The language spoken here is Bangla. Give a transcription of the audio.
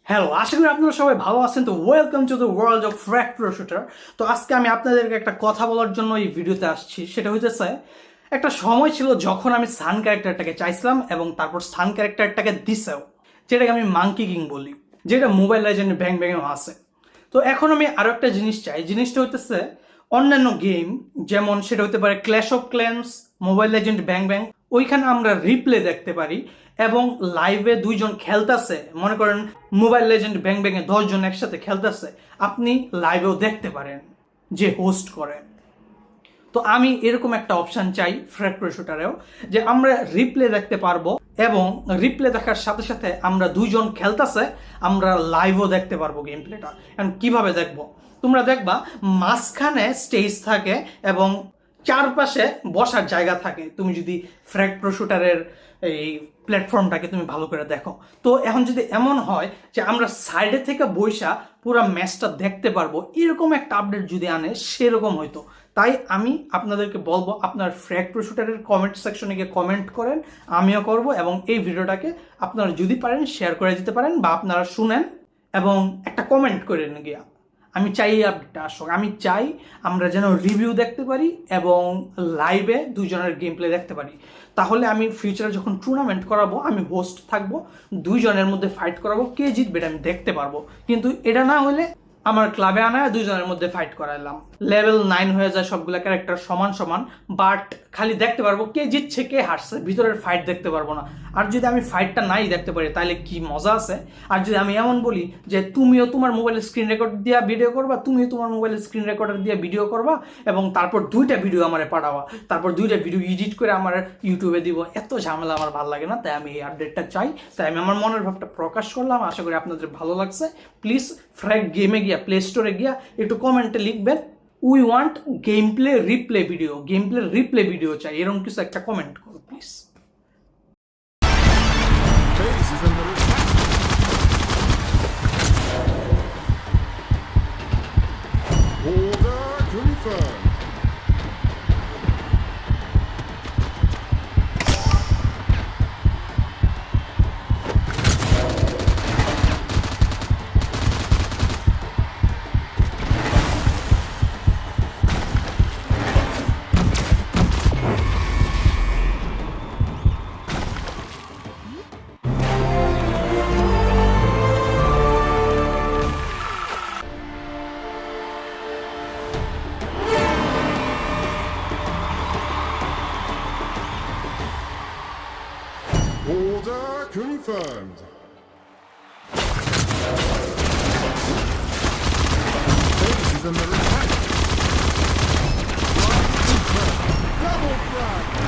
হ্যালো, আশা করি আপনারা সবাই ভালো আছেন। তো welcome to the world of frag pro shooter. তো আজকে আমি আপনাদেরকে একটা কথা বলার জন্য এই ভিডিওতে আসছি। সেটা হইতেছে, একটা সময় ছিল যখন আমি সান ক্যারেক্টারটাকে চাইছিলাম এবং তারপর সান ক্যারেক্টারটাকে দিছেও, যেটাকে আমি মাঙ্কি কিং বলি, যেটা মোবাইল লেজেন্ড ব্যাং ব্যাংয়েও আছে। তো এখন আমি আরো একটা জিনিস চাই। জিনিসটা হইতেছে অন্যান্য গেম, যেমন সেটা হতে পারে Clash of Clans, mobile legend bang bang, ওইখানে আমরা রিপ্লে দেখতে পারি এবং লাইভে দুইজন খেলতেছে। মনে করেন মোবাইল লেজেন্ড ব্যাং ব্যাং এ 10 জন একসাথে খেলতেছে, আপনি লাইভেও দেখতে পারেন যে হোস্ট করে। তো আমি এরকম একটা অপশন চাই ফ্র্যাগ প্রো শুটারেও, যে আমরা রিপ্লে দেখতে পারবো এবং রিপ্লে দেখার সাথে সাথে আমরা দুইজন খেলতেছে, আমরা লাইভও দেখতে পারবো গেম প্লেটা। এখন কিভাবে দেখবো? তোমরা দেখবা মাঝখানে স্টেজ থাকে এবং চারপাশে বসার জায়গা থাকে। তুমি যদি ফ্র্যাগ প্রো শুটারের এই প্ল্যাটফর্মটাকে তুমি ভালো করে দেখো, তো এখন যদি এমন হয় যে আমরা সাইডে থেকে বইসা পুরো ম্যাচটা দেখতে পারবো, এরকম একটা আপডেট যদি আনে সেরকম হয়তো। তাই আমি আপনাদেরকে বলবো, আপনার ফ্র্যাগ প্রো শুটারের কমেন্ট সেকশনে গিয়ে কমেন্ট করেন, আমিও করব, এবং এই ভিডিওটাকে আপনারা যদি পারেন শেয়ার করে দিতে পারেন, বা আপনারা শুনেন এবং একটা কমেন্ট করেন গিয়া। আমি চাই এই আপডেটটা আসুক। আমি চাই আমরা যেন রিভিউ দেখতে পারি এবং লাইভে দুইজনের গেম প্লে দেখতে পারি। তাহলে আমি ফিউচারে যখন টুর্নামেন্ট করাবো, আমি হোস্ট থাকবো, দুইজনের মধ্যে ফাইট করাবো, কে জিতবে এটা আমি দেখতে পারবো। কিন্তু এটা না হলে আমার ক্লাবে আনায় দুইজনের মধ্যে ফাইট করাইলাম, লেভেল 9 হয়ে যায় সবগুলা ক্যারেক্টার সমান সমান, বাট খালি দেখতে পারবো কে জিতছে কে হারছে, ভিতরের ফাইট দেখতে পারবো না। আর যদি আমি ফাইটটা নাই দেখতে পারি তাহলে কি মজা আছে? আর যদি আমি এমন বলি যে তুমিও তোমার মোবাইলের স্ক্রিন রেকর্ড দিয়ে ভিডিও করবা, তুমিও তোমার মোবাইলের স্ক্রিন রেকর্ডার দিয়ে ভিডিও করবা এবং তারপর দুইটা ভিডিও আমারে পাঠাবা, তারপর দুইটা ভিডিও এডিট করে আমার ইউটিউবে দিব, এত ঝামেলা আমার ভালো লাগে না। তাই আমি এই আপডেটটা চাই, তাই আমি আমার মনের ভাবটা প্রকাশ করলাম। আশা করি আপনাদের ভালো লাগছে। প্লিজ ফ্র্যাগ গেমে গিয়া, প্লে স্টোরে গিয়া একটু কমেন্টে লিখবেন, we want game play replay video, game play replay video চাই, এরকম কিছু একটা কমেন্ট করো please. Order confirmed. Order confirmed. Base is under attack. Double frag.